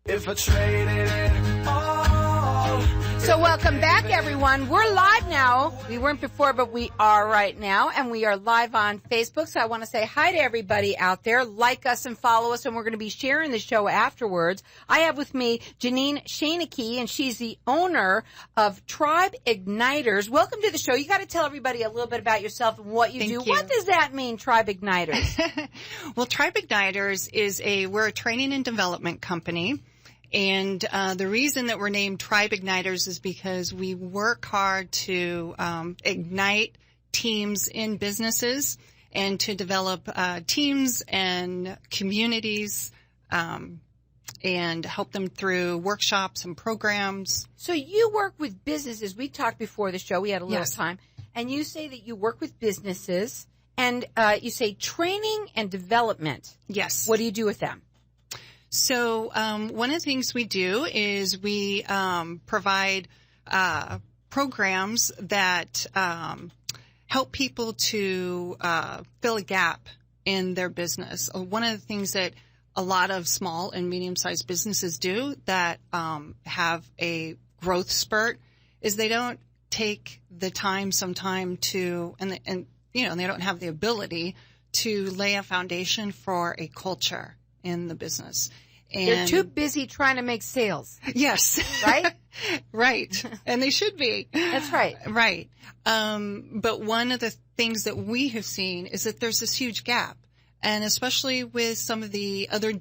If I traded it all. So welcome back, everyone. We're live now. We weren't before, but we are right now, and we are live on Facebook. So I want to say hi to everybody out there. Like us and follow us, and we're going to be sharing the show afterwards. I have with me Janine Shanicki, and she's the owner of Tribe Igniters. Welcome to the show. You got to tell everybody a little bit about yourself and what you do. Thank you. What does that mean, Tribe Igniters? Well, Tribe Igniters we're a training and development company. And the reason that we're named Tribe Igniters is because we work hard to ignite teams in businesses and to develop teams and communities and help them through workshops and programs. So you work with businesses. We talked before the show. We had a little Yes. time. And you say that you work with businesses and you say training and development. Yes. What do you do with them? So one of the things we do is we provide programs that help people to fill a gap in their business. One of the things that a lot of small and medium-sized businesses do that have a growth spurt is they don't take the time sometime to, and they don't have the ability to lay a foundation for a culture in the business. And They're too busy trying to make sales. Yes. Right? Right. And they should be. That's right. Right. But one of the things that we have seen is that there's this huge gap. And especially with some of the other,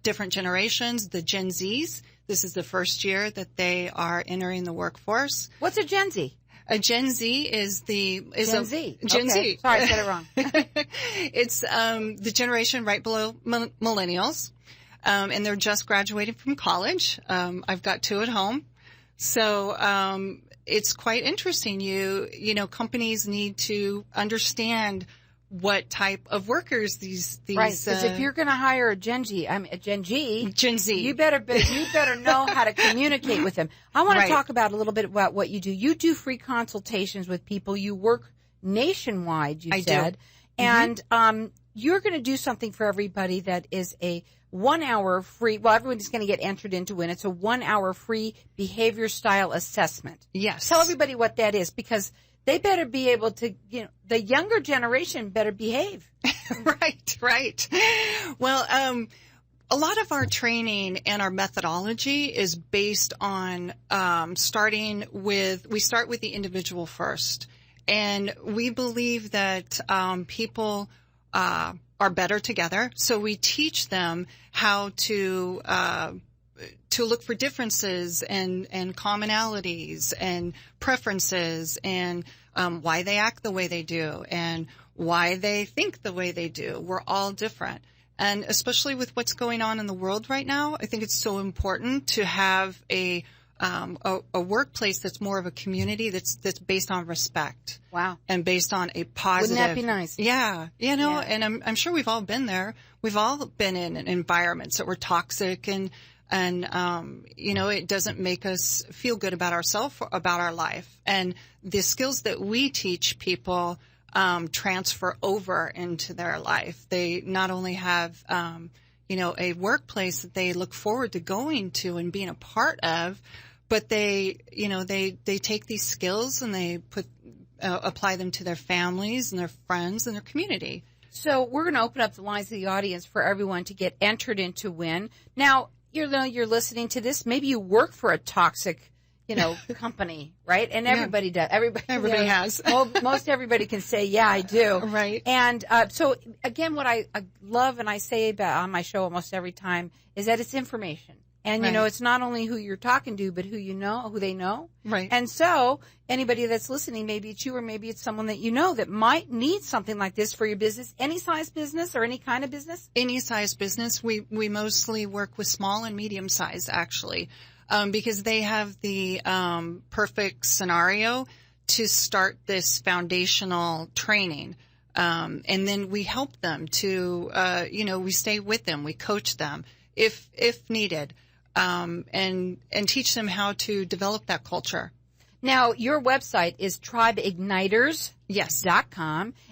different generations, the Gen Zs, this is the first year that they are entering the workforce. What's a Gen Z? A Gen Z is Gen Z. Gen Okay. Z. Sorry, I said it wrong. It's the generation right below millennials, and they're just graduating from college. I've got two at home, so it's quite interesting. Companies need to understand what type of workers these Right, because if you're going to hire a Gen Z, Gen Z, you better know how to communicate with them. I want to talk about a little bit about what you do. You do free consultations with people. You work nationwide, you said. Do. And you're going to do something for everybody that is a 1 hour free, well, everyone's going to get entered into it. It's a 1 hour free behavior style assessment. Yes. Tell everybody what that is, because they better be able to, the younger generation better behave. Right. Well, a lot of our training and our methodology is based on we start with the individual first. And we believe that people are better together. So we teach them how to look for differences and commonalities and preferences and why they act the way they do and why they think the way they do. We're all different. And especially with what's going on in the world right now, I think it's so important to have a workplace that's more of a community that's based on respect. Wow. And based on a positive. Wouldn't that be nice? Yeah. And I'm sure we've all been there. We've all been in environments that were toxic and it doesn't make us feel good about ourselves, about our life. And the skills that we teach people transfer over into their life. They not only have, a workplace that they look forward to going to and being a part of, but they take these skills and they apply them to their families and their friends and their community. So we're going to open up the lines of the audience for everyone to get entered into win. Now, you're listening to this. Maybe you work for a toxic, company, right? And everybody does. Everybody has. Most everybody can say, yeah, I do. Right. And so, again, what I love and I say about on my show almost every time is that it's information. And, it's not only who you're talking to, but who they know. Right. And so anybody that's listening, maybe it's you or maybe it's someone that you know that might need something like this for your business, any size business or any kind of business? Any size business. We mostly work with small and medium size, actually, because they have the perfect scenario to start this foundational training. And then we help them to, we stay with them. We coach them if needed. And teach them how to develop that culture. Now, your website is tribeigniters.com. Yes.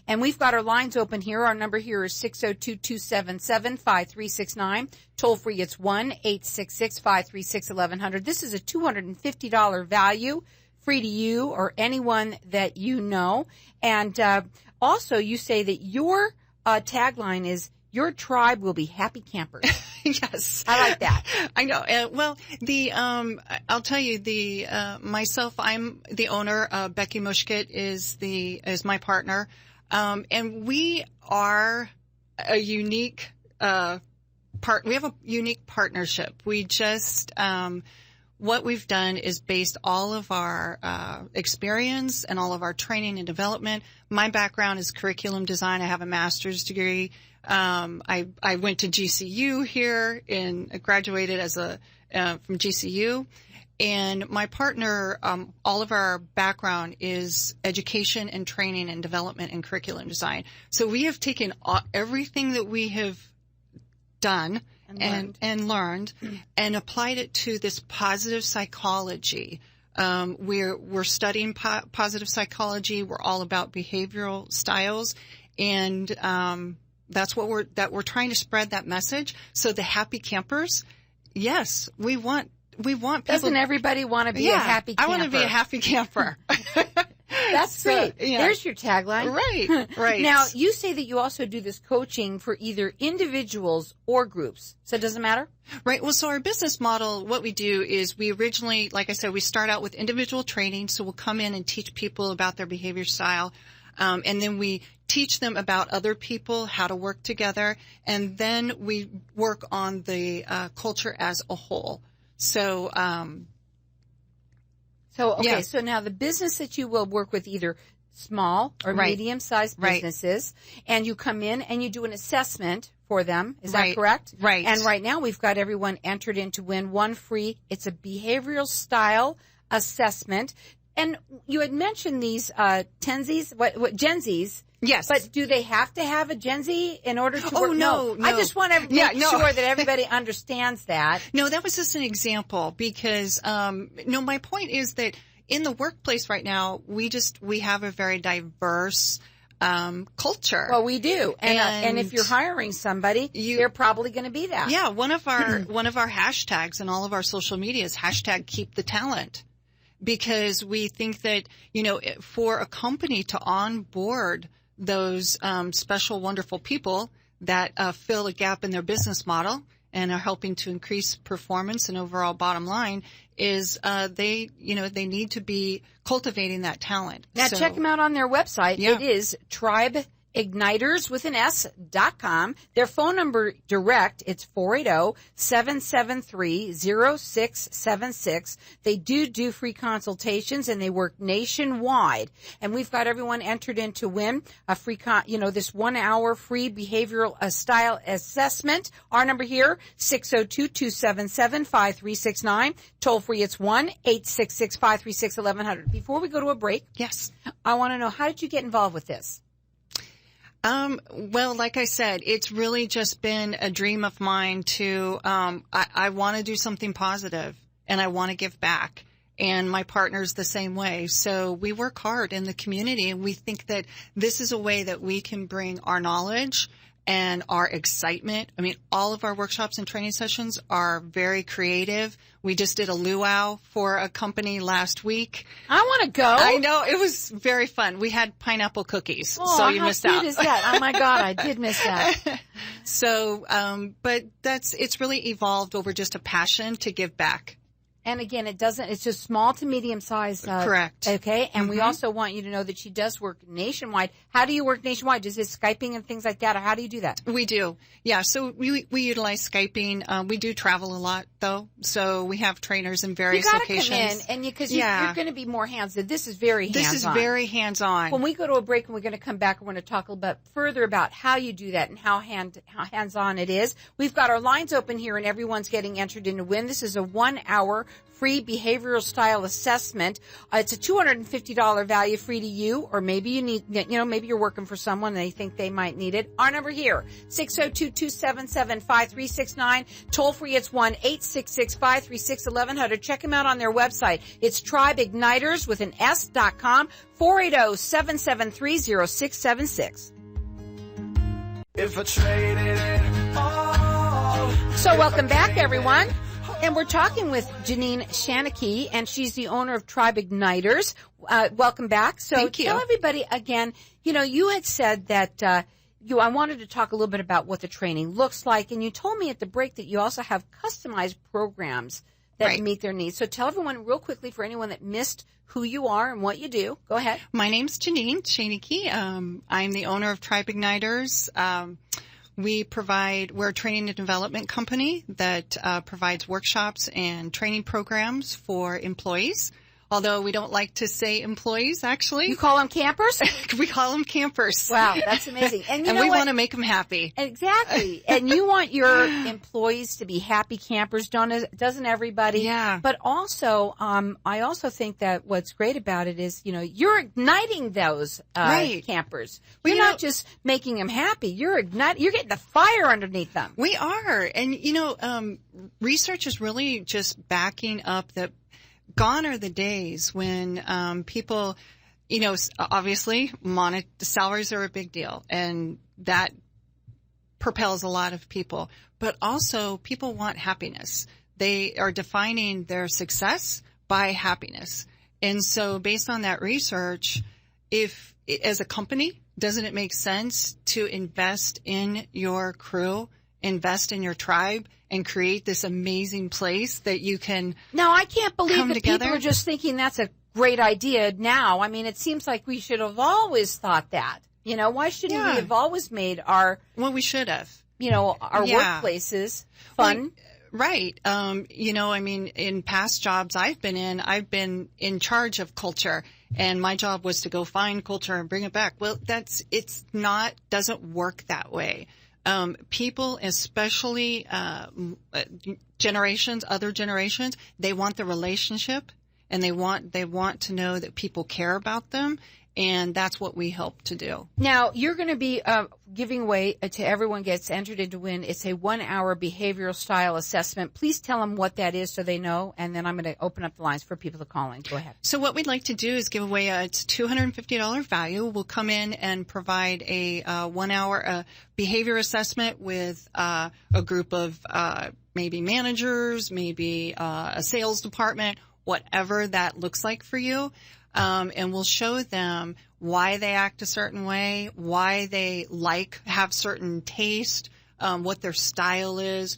And we've got our lines open here. Our number here is 602-277-5369. Toll free, it's 1-866-536-1100. This is a $250 value, free to you or anyone that you know. And also, you say that your tagline is, your tribe will be happy campers. Yes. I like that. I know. Well, I'll tell you, myself, I'm the owner. Becky Mushkett is my partner. And we are a unique, we have a unique partnership. We just, what we've done is based all of our, experience and all of our training and development. My background is curriculum design. I have a master's degree. I went to GCU here and graduated from GCU. And my partner, all of our background is education and training and development and curriculum design. So we have taken everything that we have done and learned and applied it to this positive psychology. We're studying positive psychology. We're all about behavioral styles, and that's what we're trying to spread that message. So the happy campers, yes, we want people. Doesn't everybody want to be a happy camper? I want to be a happy camper. That's great. Yeah. There's your tagline. Right. Now, you say that you also do this coaching for either individuals or groups. So it doesn't matter? Right. Well, so our business model, what we do is we originally, like I said, we start out with individual training. So we'll come in and teach people about their behavior style. And then we teach them about other people, how to work together. And then we work on the culture as a whole. So, So now the business that you will work with, either small or medium-sized businesses, and you come in and you do an assessment for them. Is that correct? Right. And right now we've got everyone entered in to win one free. It's a behavioral style assessment. And you had mentioned these Gen Zs. Yes. But do they have to have a Gen Z in order to work? Oh, no. I just want to make sure that everybody understands that. No, that was just an example because, my point is that in the workplace right now, we have a very diverse culture. Well, we do. And if you're hiring somebody, they're probably going to be that. Yeah. One of our hashtags in all of our social media is #KeepTheTalent. Because we think that, for a company to onboard those special, wonderful people that fill a gap in their business model and are helping to increase performance and overall bottom line is they need to be cultivating that talent. Now check them out on their website. Yeah. It is tribeigniters.com. Their phone number direct, it's 480-773-0676. They do free consultations and they work nationwide. And we've got everyone entered in to win a free, this 1 hour free behavioral style assessment. Our number here, 602-277-5369. Toll free, it's 1-866-536-1100. Before we go to a break. Yes. I want to know, how did you get involved with this? Well, like I said, it's really just been a dream of mine to, I want to do something positive and I want to give back. And my partner's the same way. So we work hard in the community and we think that this is a way that we can bring our knowledge and our excitement. I mean, all of our workshops and training sessions are very creative. We just did a luau for a company last week. I want to go. I know. It was very fun. We had pineapple cookies. Oh, so you missed out. How cute is that? Oh my God, I did miss that. So, but it's really evolved over just a passion to give back. And again, it's just small to medium size. Correct. Okay. And we also want you to know that she does work nationwide. How do you work nationwide? Is it Skyping and things like that? Or how do you do that? We do. Yeah. So we utilize Skyping. We do travel a lot though. So we have trainers in various locations. You got to come in and because you're going to be more hands-on. This is very hands-on. This is very hands-on. When we go to a break and we're going to come back, we're going to talk a little bit further about how you do that and how hands-on it is. We've got our lines open here and everyone's getting entered in to win. This is a 1 hour free behavioral style assessment. It's a $250 value, free to you, or maybe you need, maybe maybe you're working for someone and they think they might need it. Our number here, 602-277-5369. Toll free, it's 1-866-536-1100. Check them out on their website. It's tribeigniters with an S.com, 480-773-0676. If I traded it all. So welcome back, everyone. And we're talking with Janine Shanachie, and she's the owner of Tribe Igniters. Welcome back. So Thank you. Tell everybody again, you had said that I wanted to talk a little bit about what the training looks like, and you told me at the break that you also have customized programs that Right. meet their needs. So tell everyone real quickly, for anyone that missed who you are and what you do. Go ahead. My name's Janine Shanachie. I'm the owner of Tribe Igniters. We're a training and development company that provides workshops and training programs for employees. Although we don't like to say employees, actually. You call them campers? We call them campers. Wow, that's amazing. And you know we what? want to make them happy. Exactly. And you want your employees to be happy campers, doesn't everybody? Yeah. But also, I also think that what's great about it is, you're igniting those Right. campers. Well, You're not just making them happy. You're getting the fire underneath them. We are. And, research is really just backing up that gone are the days when people, obviously the salaries are a big deal, and that propels a lot of people. But also people want happiness. They are defining their success by happiness. And so based on that research, if as a company, doesn't it make sense to invest in your crew, invest in your tribe, and create this amazing place that you can Now, I can't believe come that together? people are just thinking that's a great idea now. I mean, it seems like we should have always thought that. Why shouldn't we Yeah. have always made our, Well, we should have. our Yeah. workplaces fun? Right. In past jobs I've been in charge of culture, and my job was to go find culture and bring it back. Well, doesn't work that way. People, especially, other generations, they want the relationship, and they want to know that people care about them. And that's what we help to do. Now, you're going to be giving away to everyone gets entered in to win. It's a 1-hour behavioral style assessment. Please tell them what that is so they know, and then I'm going to open up the lines for people to call in. Go ahead. So what we'd like to do is give away it's $250 value. We'll come in and provide a 1-hour behavior assessment with a group of maybe managers, maybe a sales department, whatever that looks like for you. And we'll show them why they act a certain way, why they have certain taste, what their style is,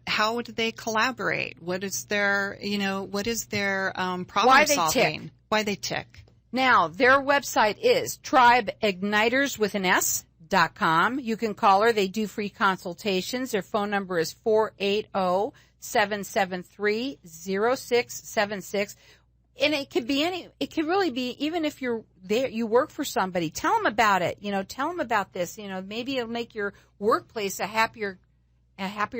how do they collaborate, what is their problem Why they solving, tick. why they tick. Now, their website is tribeigniters with an S.com. You can call her. They do free consultations. Their phone number is 480-773-0676. And it could really be, even if you're there, you work for somebody, tell them about it. Tell them about this. Maybe it'll make your workplace a happier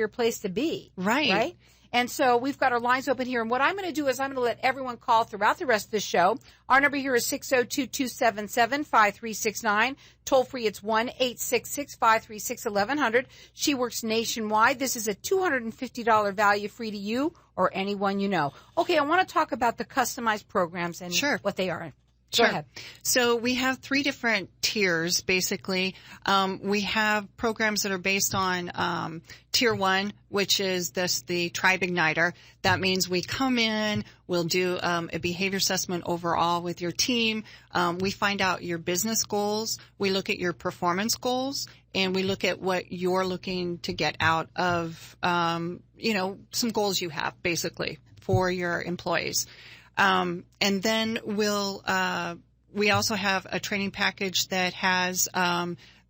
place to be. Right. Right? And so we've got our lines open here. And what I'm going to do is I'm going to let everyone call throughout the rest of the show. Our number here is 602-277-5369. Toll free, it's 1-866-536-1100. She works nationwide. This is a $250 value free to you or anyone you know. Okay, I want to talk about the customized programs and Sure. what they are. Go Sure. ahead. So we have 3 different tiers, basically. We have programs that are based on tier 1, which is the Tribe Igniter. That means we come in, we'll do a behavior assessment overall with your team. We find out your business goals. We look at your performance goals, and we look at what you're looking to get out of, some goals you have, basically, for your employees. And then we also have a training package that has,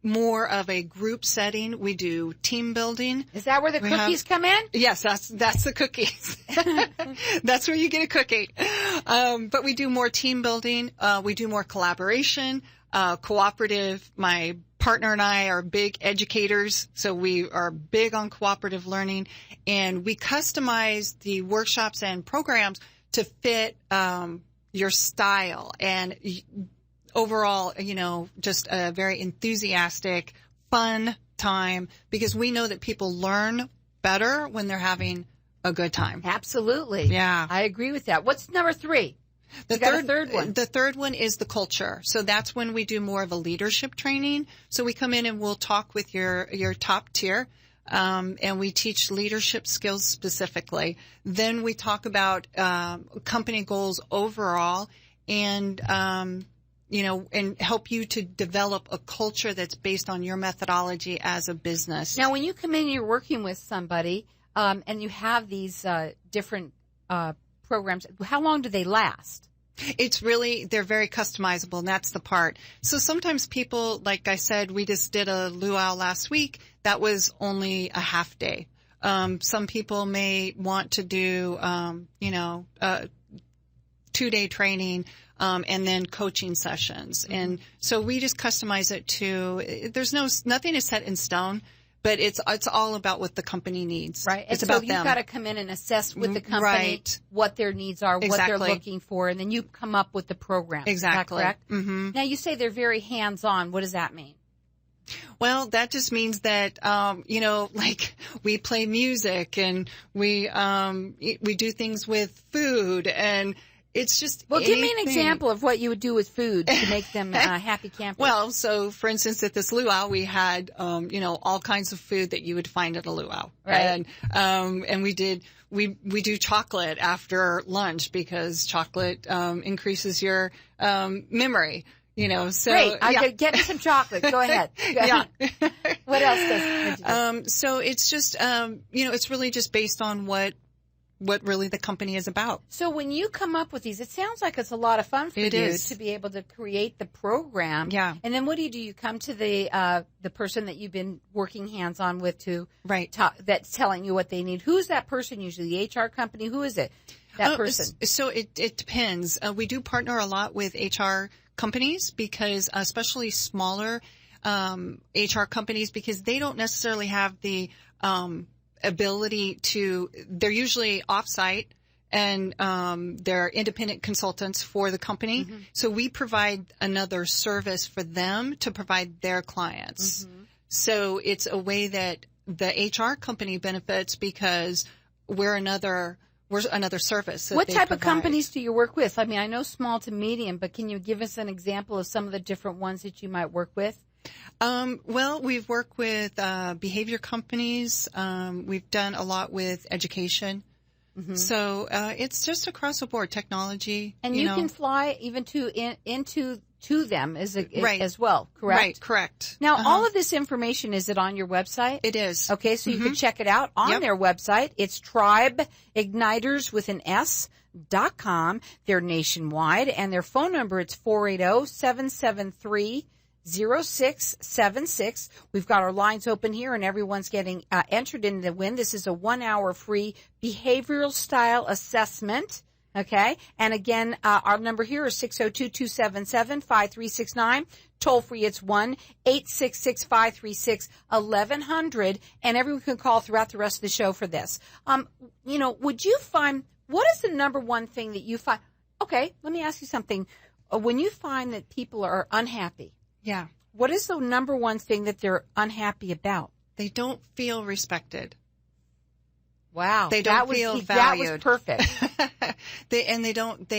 more of a group setting. We do team building. Is that where the cookies come in? Yes, that's the cookies. That's where you get a cookie. But we do more team building. We do more collaboration, cooperative. My partner and I are big educators, so we are big on cooperative learning, and we customize the workshops and programs to fit your style. And overall, just a very enthusiastic, fun time, because we know that people learn better when they're having a good time. Absolutely. Yeah. I agree with that. What's number 3? The third one. The third one is the culture. So that's when we do more of a leadership training. So we come in and we'll talk with your top tier, and we teach leadership skills specifically. Then we talk about company goals overall, and and help you to develop a culture that's based on your methodology as a business. Now, when you come in and you're working with somebody, and you have these different programs, how long do they last? They're very customizable, and that's the part. So sometimes people, like I said, we just did a luau last week. That was only a half day. Some people may want to do, 2-day training, and then coaching sessions. And so we just customize it nothing is set in stone. But it's all about what the company needs. Right. It's and about so them. you've got to come in and assess with the company Right. what their needs are, what they're looking for, and then you come up with the program. Exactly. Is that correct? Mm-hmm. Now, you say they're very hands-on. What does that mean? Well, that just means that, like we play music and we do things with food, and it's just Well, give me an anything. example of what you would do with food to make them happy campers. Well, so for instance, at this luau, we had, all kinds of food that you would find at a luau. Right. And we do chocolate after lunch because chocolate, increases your, memory, so. Great. I yeah. could get me some chocolate. Go ahead. Yeah. What else does it do? So it's just, it's really just based on what really the company is about. So when you come up with these, it sounds like it's a lot of fun for It you is. to be able to create the program. Yeah. And then what do? You come to the person that you've been working hands-on with Right. that's telling you what they need. Who's that person usually? The HR company? Who is it? That person? So it depends. We do partner a lot with HR companies because especially smaller HR companies, because they don't necessarily have the ability they're usually offsite and they're independent consultants for the company. Mm-hmm. So we provide another service for them to provide their clients. Mm-hmm. So it's a way that the HR company benefits because we're another service. What type of companies do you work with? I mean, I know small to medium, but can you give us an example of some of the different ones that you might work with? Well, we've worked with behavior companies. We've done a lot with education. Mm-hmm. So it's just across the board, technology. And you can fly even into them as well, correct? Right, correct. Now, all of this information, is it on your website? It is. Okay, so you can check it out on their website. It's TribeIgniters with an S.com. They're nationwide, and their phone number, it's 480-773 0676. We've got our lines open here, and everyone's getting entered in the win. This is a 1-hour free behavioral style assessment. Okay. And again, our number here is 602-277-5369. Toll free, it's 1-866-536-1100. And everyone can call throughout the rest of the show for this. Would you find, what is the number one thing that you find? Okay. Let me ask you something. When you find that people are unhappy. Yeah. What is the number one thing that they're unhappy about? They don't feel respected. Wow. They don't feel valued. That was perfect. They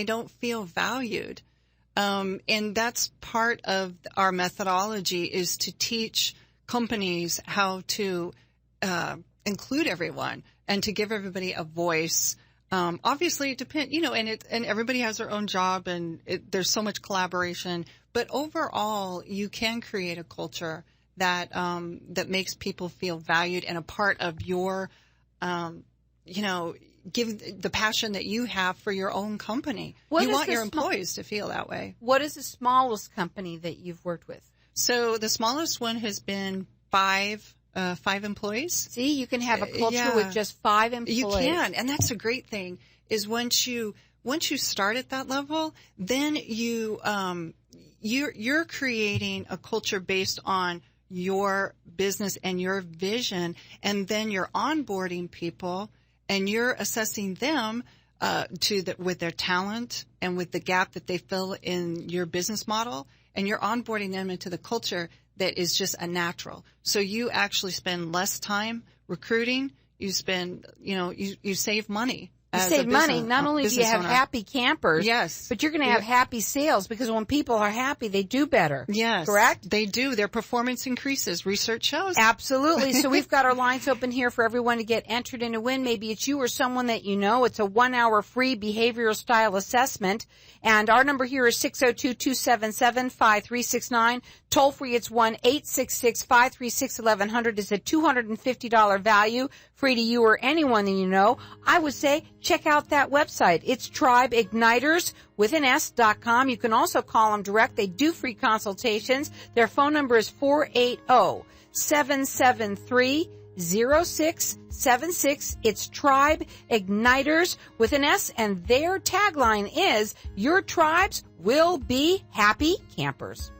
don't feel valued. And that's part of our methodology, is to teach companies how to include everyone and to give everybody a voice. Obviously it depends, and everybody has their own job, and there's so much collaboration, but overall you can create a culture that makes people feel valued and a part of your, give the passion that you have for your own company. You want your employees to feel that way. What is the smallest company that you've worked with? So the smallest one has been 5 employees. See, you can have a culture with just 5 employees. You can, and that's a great thing. Is once you start at that level, then you're creating a culture based on your business and your vision, and then you're onboarding people and you're assessing them with their talent and with the gap that they fill in your business model. and you're onboarding them into the culture that is just a natural. So you actually spend less time recruiting. You spend, you save money. You save money. Not only do you have happy campers, yes, but you're going to have happy sales, because when people are happy, they do better. Yes. Correct? They do. Their performance increases. Research shows. Absolutely. So we've got our lines open here for everyone to get entered in to win. Maybe it's you or someone that you know. It's a 1-hour free behavioral style assessment. And our number here is 602-277-5369. Toll free, it's 1-866-536-1100. It's a $250 value, free to you or anyone that you know. I would say check out that website. It's TribeIgniters with an S.com. You can also call them direct. They do free consultations. Their phone number is 480-773-0676. It's Tribe Igniters with an S, and their tagline is, your tribes will be happy campers.